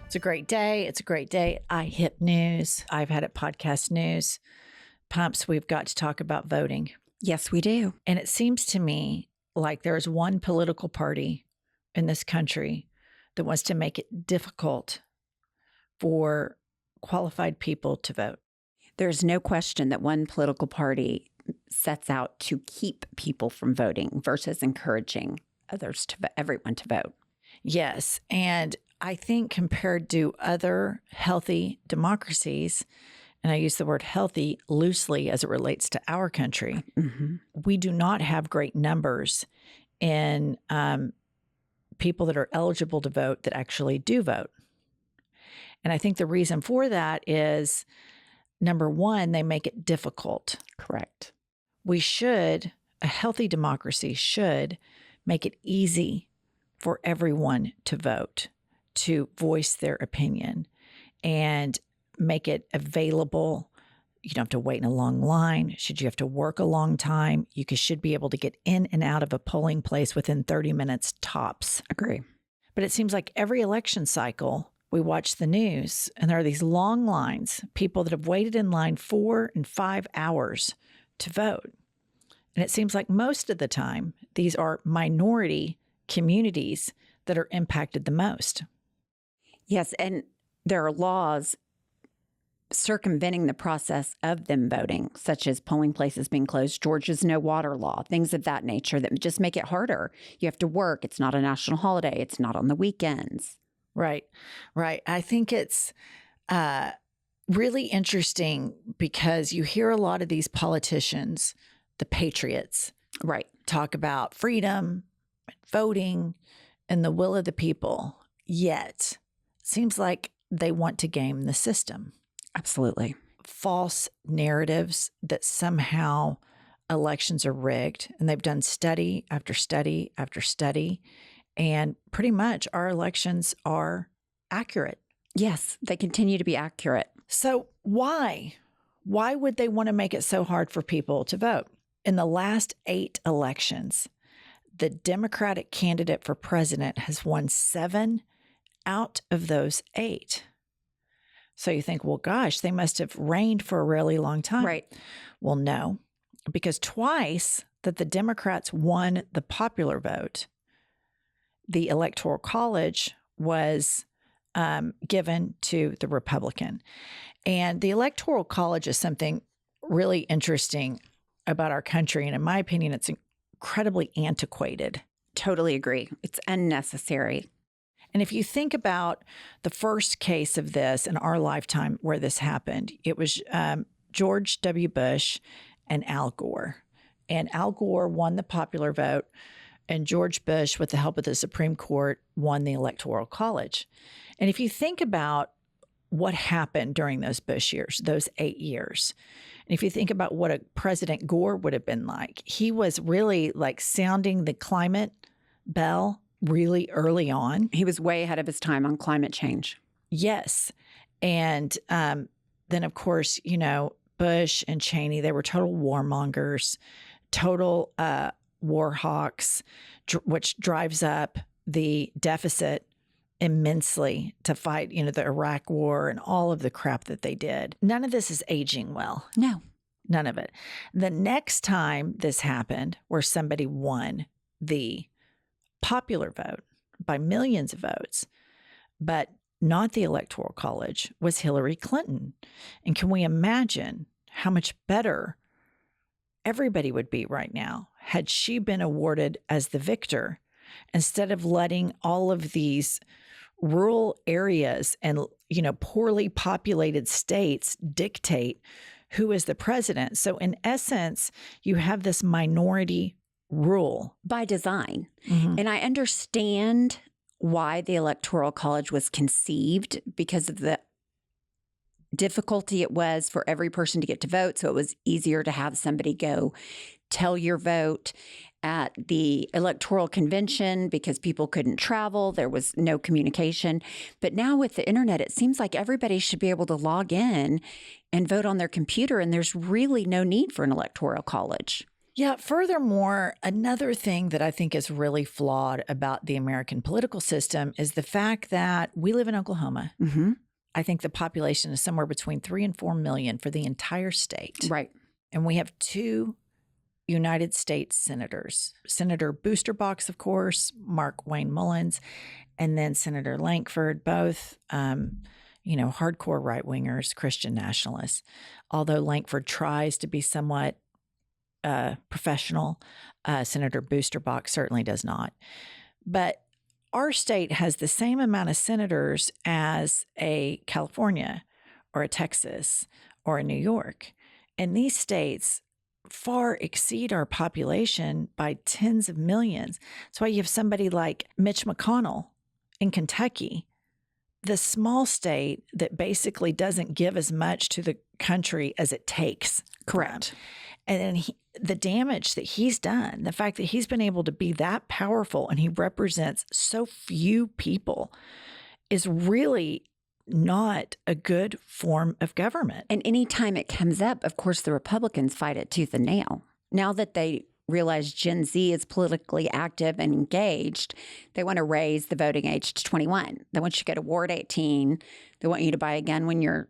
It's a great day. It's a great day. IHIP news. I've had it podcast news. Pumps, we've got to talk about voting. Yes, we do. And it seems to me like there's one political party in this country that wants to make it difficult for qualified people to vote. There's no question that one political party sets out to keep people from voting versus encouraging everyone to vote. Yes. And I think compared to other healthy democracies, and I use the word healthy loosely as it relates to our country, we do not have great numbers in people that are eligible to vote that actually do vote. And I think the reason for that is, number one, they make it difficult. Correct. A healthy democracy should make it easy for everyone to vote, to voice their opinion, and make it available. You don't have to wait in a long line. Should you have to work a long time, you should be able to get in and out of a polling place within 30 minutes tops. Agree. But it seems like every election cycle, we watch the news and there are these long lines, people that have waited in line 4 and 5 hours to vote. And it seems like most of the time, these are minority communities that are impacted the most. Yes, and there are laws circumventing the process of them voting, such as polling places being closed, Georgia's no water law, things of that nature that just make it harder. You have to work. It's not a national holiday. It's not on the weekends. Right. I think it's really interesting because you hear a lot of these politicians, the patriots, right, talk about freedom, voting, and the will of the people. Yet, it seems like they want to game the system. Absolutely. False narratives that somehow elections are rigged. And they've done study after study after study. And pretty much our elections are accurate. Yes, they continue to be accurate. So why? Why would they want to make it so hard for people to vote? In the last 8 elections, the Democratic candidate for president has won 7 out of those 8. So you think, well, gosh, they must have reigned for a really long time. Right. Well, no, because twice that the Democrats won the popular vote, the Electoral College was given to the Republican. And the Electoral College is something really interesting about our country. And in my opinion, it's incredibly antiquated. Totally agree. It's unnecessary. And if you think about the first case of this in our lifetime where this happened, it was George W. Bush and Al Gore. And Al Gore won the popular vote, and George Bush, with the help of the Supreme Court, won the Electoral College. And if you think about what happened during those Bush years, those 8 years, and if you think about what a President Gore would have been like, he was really like sounding the climate bell really early on. He was way ahead of his time on climate change. Yes. And then, of course, Bush and Cheney, they were total warmongers, total war hawks, which drives up the deficit immensely to fight, the Iraq war and all of the crap that they did. None of this is aging well. No. None of it. The next time this happened, where somebody won the popular vote by millions of votes, but not the Electoral College, was Hillary Clinton. And can we imagine how much better everybody would be right now had she been awarded as the victor, instead of letting all of these rural areas and, poorly populated states dictate who is the president. So in essence, you have this minority rule. By design. Mm-hmm. And I understand why the Electoral College was conceived, because of the difficulty it was for every person to get to vote. So it was easier to have somebody go tell your vote at the electoral convention because people couldn't travel. There was no communication. But now with the internet, it seems like everybody should be able to log in and vote on their computer. And there's really no need for an electoral college. Yeah. Furthermore, another thing that I think is really flawed about the American political system is the fact that we live in Oklahoma. Mm-hmm. I think the population is somewhere between 3 and 4 million for the entire state. Right. And we have 2 United States senators, Senator Boosterbox, of course, Mark Wayne Mullins, and then Senator Lankford, both, hardcore right-wingers, Christian nationalists. Although Lankford tries to be somewhat professional, Senator Boosterbox certainly does not. But our state has the same amount of senators as a California or a Texas or a New York. And these states far exceed our population by tens of millions. That's why you have somebody like Mitch McConnell in Kentucky, the small state that basically doesn't give as much to the country as it takes. Correct. And then the damage that he's done, the fact that he's been able to be that powerful and he represents so few people is really not a good form of government. And anytime it comes up, of course, the Republicans fight it tooth and nail. Now that they realize Gen Z is politically active and engaged, they want to raise the voting age to 21. They want you to go to Ward 18. They want you to buy a gun when you're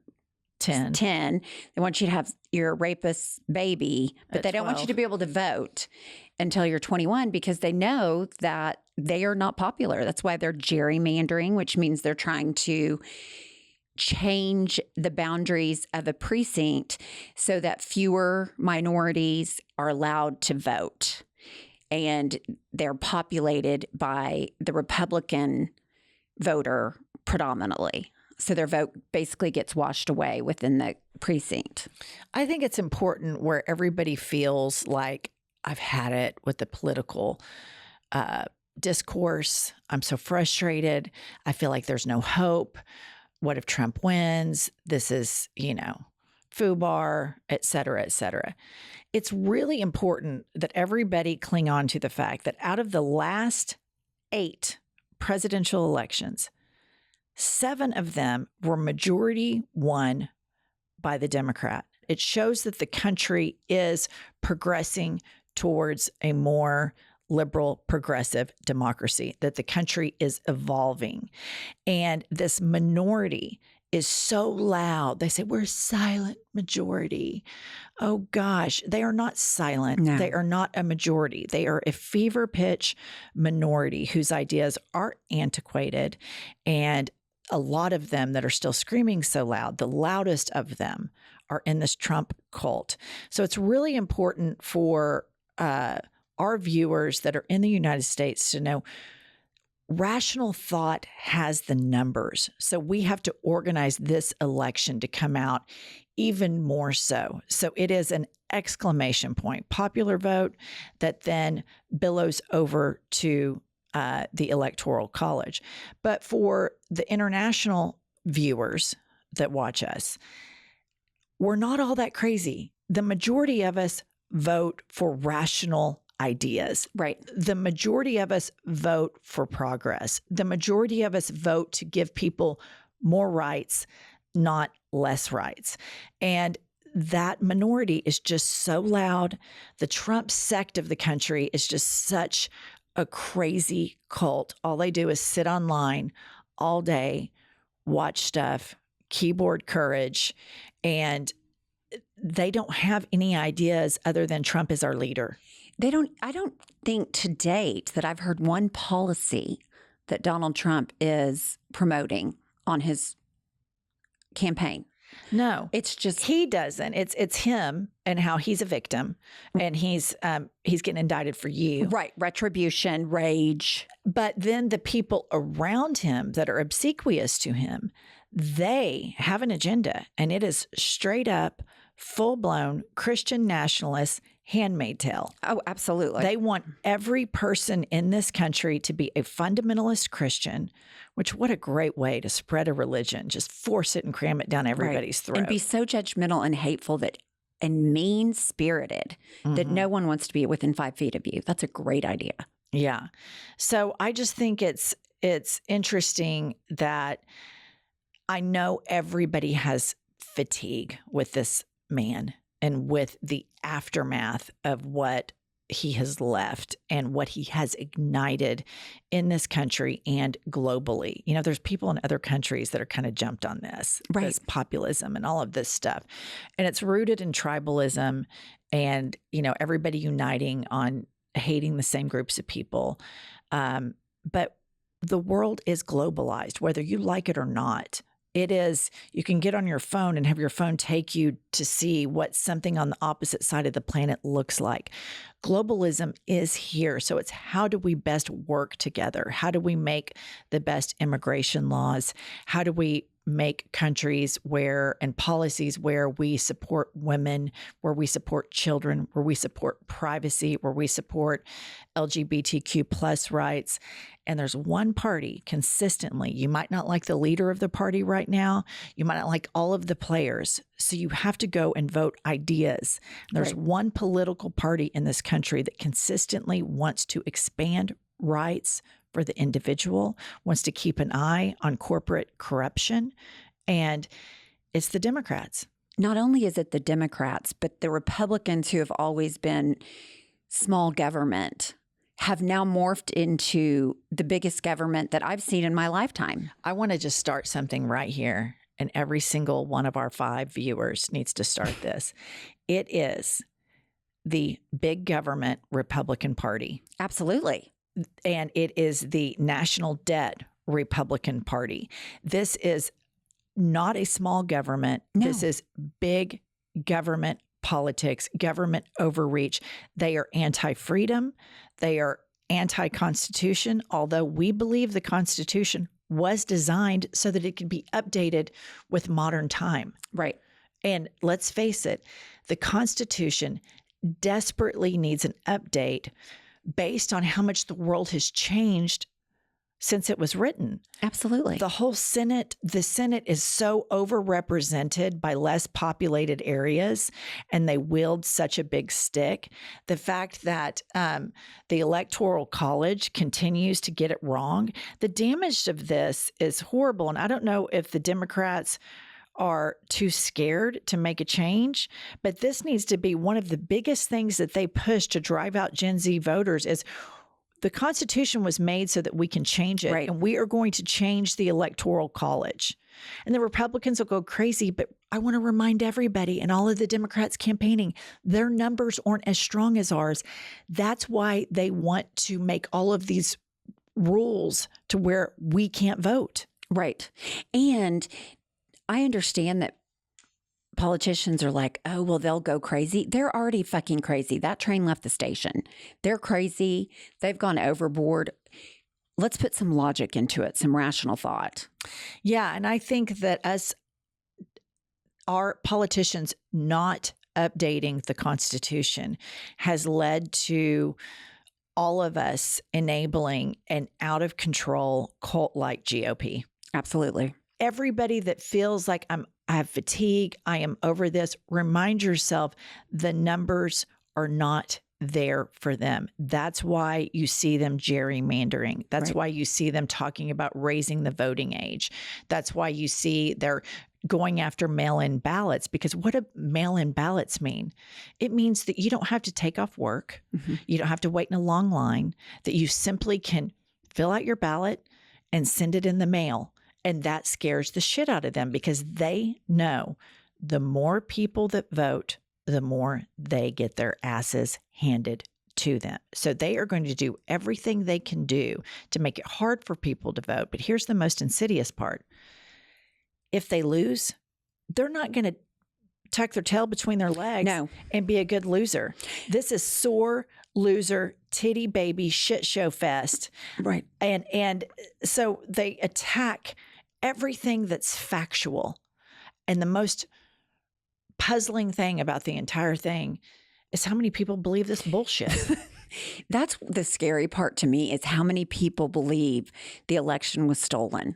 10. They want you to have your rapist baby, but they don't want you to be able to vote until you're 21 because they know that they are not popular. That's why they're gerrymandering, which means they're trying to change the boundaries of a precinct so that fewer minorities are allowed to vote. And they're populated by the Republican voter predominantly. So their vote basically gets washed away within the precinct. I think it's important where everybody feels like I've had it with the political discourse. I'm so frustrated. I feel like there's no hope. What if Trump wins? This is, FUBAR, et cetera, et cetera. It's really important that everybody cling on to the fact that out of the last 8 presidential elections, 7 of them were majority won by the Democrat. It shows that the country is progressing towards a more liberal, progressive democracy, that the country is evolving. And this minority is so loud. They say, we're a silent majority. Oh gosh, they are not silent. No. They are not a majority. They are a fever pitch minority whose ideas are antiquated. And a lot of them that are still screaming so loud, the loudest of them are in this Trump cult. So it's really important for our viewers that are in the United States to know rational thought has the numbers. So we have to organize this election to come out even more so. So it is an exclamation point, popular vote that then billows over to the Electoral College. But for the international viewers that watch us, we're not all that crazy. The majority of us vote for rational ideas. Right. The majority of us vote for progress. The majority of us vote to give people more rights, not less rights. And that minority is just so loud. The Trump sect of the country is just such a crazy cult. All they do is sit online all day, watch stuff, keyboard courage, and they don't have any ideas other than Trump is our leader. I don't think to date that I've heard one policy that Donald Trump is promoting on his campaign. No, It's just he doesn't. It's him and how he's a victim, and he's getting indicted for you. right, retribution, rage. But then the people around him that are obsequious to him, they have an agenda, and it is straight up, full-blown Christian nationalist handmaid tale. Oh, absolutely. They want every person in this country to be a fundamentalist Christian, which what a great way to spread a religion. Just force it and cram it down everybody's throat. And be so judgmental and hateful and mean-spirited that no one wants to be within 5 feet of you. That's a great idea. Yeah. So I just think it's interesting that I know everybody has fatigue with this man and with the aftermath of what he has left and what he has ignited in this country and globally. You know, there's people in other countries that are kind of jumped on this, Right. this populism and all of this stuff. And it's rooted in tribalism and, you know, everybody uniting on hating the same groups of people. But the world is globalized, whether you like it or not. It is, you can get on your phone and have your phone take you to see what something on the opposite side of the planet looks like. Globalism is here. So it's how do we best work together? How do we make the best immigration laws? How do we make countries where and policies where we support women, where we support children, where we support privacy, where we support LGBTQ plus rights. And there's one party consistently. You might not like the leader of the party right now. You might not like all of the players. So you have to go and vote ideas. There's one political party in this country that consistently wants to expand rights for the individual, wants to keep an eye on corporate corruption, and it's the Democrats. Not only is it the Democrats, but the Republicans who have always been small government have now morphed into the biggest government that I've seen in my lifetime. I want to just start something right here, and every single one of our 5 viewers needs to start this. It is the big government Republican Party. Absolutely. And it is the national debt Republican Party. This is not a small government. No. This is big government politics, government overreach. They are anti-freedom. They are anti-Constitution, although we believe the Constitution was designed so that it could be updated with modern time. Right. And let's face it, the Constitution desperately needs an update based on how much the world has changed since it was written. Absolutely. The whole Senate, the Senate is so overrepresented by less populated areas, and they wield such a big stick. The fact that the Electoral College continues to get it wrong, the damage of this is horrible. And I don't know if the Democrats are too scared to make a change, but this needs to be one of the biggest things that they push to drive out Gen Z voters is the Constitution was made so that we can change it, Right. and we are going to change the Electoral College. And the Republicans will go crazy, but I want to remind everybody and all of the Democrats campaigning, their numbers aren't as strong as ours. That's why they want to make all of these rules to where we can't vote. Right. And I understand that politicians are like, oh, well, they'll go crazy. They're already fucking crazy. That train left the station. They're crazy. They've gone overboard. Let's put some logic into it, some rational thought. Yeah. And I think that our politicians not updating the Constitution has led to all of us enabling an out of control cult-like GOP. Absolutely. Everybody that feels like I have fatigue, I am over this, remind yourself the numbers are not there for them. That's why you see them gerrymandering. That's Right. why you see them talking about raising the voting age. That's why you see they're going after mail-in ballots, because what do mail-in ballots mean? It means that you don't have to take off work. Mm-hmm. You don't have to wait in a long line, that you simply can fill out your ballot and send it in the mail. And that scares the shit out of them because they know the more people that vote, the more they get their asses handed to them. So they are going to do everything they can do to make it hard for people to vote. But here's the most insidious part. If they lose, they're not going to tuck their tail between their legs and be a good loser. This is sore loser, titty baby shit show fest. Right. And so they attack everything that's factual. And the most puzzling thing about the entire thing is how many people believe this bullshit. That's the scary part to me, is how many people believe the election was stolen.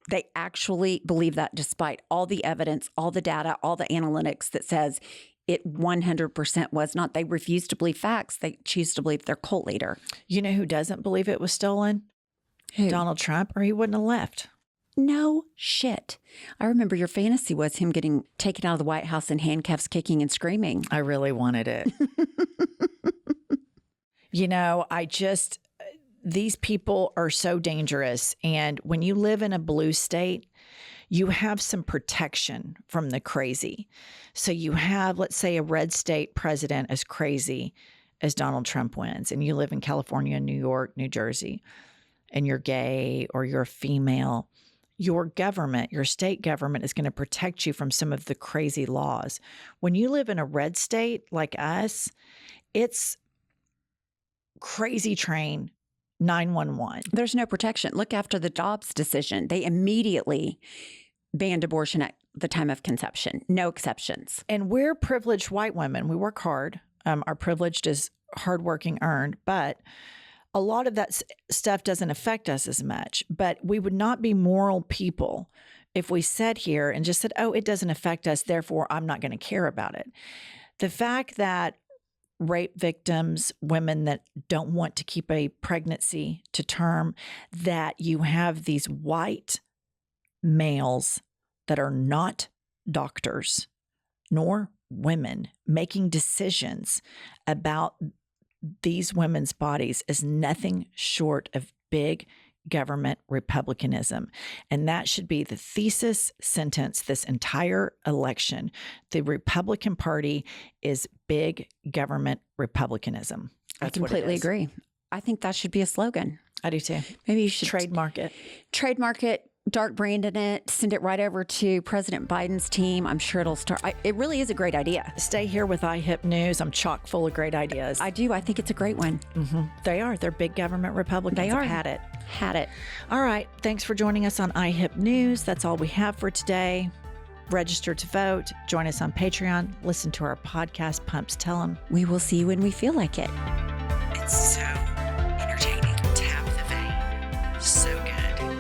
They actually believe that, despite all the evidence, all the data, all the analytics that says it 100% was not. They refuse to believe facts. They choose to believe their cult leader. You know who doesn't believe it was stolen? Who? Donald Trump, or he wouldn't have left. No shit. I remember your fantasy was him getting taken out of the White House in handcuffs, kicking and screaming. I really wanted it. These people are so dangerous. And when you live in a blue state, you have some protection from the crazy. So you have, let's say, a red state president as crazy as Donald Trump wins, and you live in California, New York, New Jersey, and you're gay or you're a female. Your government, your state government is going to protect you from some of the crazy laws. When you live in a red state like us, it's crazy train 911. There's no protection. Look, after the Dobbs decision, they immediately banned abortion at the time of conception. No exceptions. And we're privileged white women. We work hard. Our privilege is hardworking earned, but a lot of that stuff doesn't affect us as much. But we would not be moral people if we sat here and just said, oh, it doesn't affect us, therefore I'm not going to care about it. The fact that rape victims, women that don't want to keep a pregnancy to term, that you have these white males that are not doctors nor women making decisions about these women's bodies is nothing short of big government republicanism. And that should be the thesis sentence this entire election. The Republican Party is big government republicanism. That's I completely agree. I think that should be a slogan. I do too. Maybe you should trademark it. Trademark it, dark brand in it, send it right over to President Biden's team. I'm sure it'll start. It really is a great idea. Stay here with IHIP News. I'm chock full of great ideas. I do. I think it's a great one. Mm-hmm. They are. They're big government Republicans. They are. Had it. All right. Thanks for joining us on IHIP News. That's all we have for today. Register to vote. Join us on Patreon. Listen to our podcast, Pumps Tell 'em. We will see you when we feel like it. It's so entertaining. Tap the vein. So good.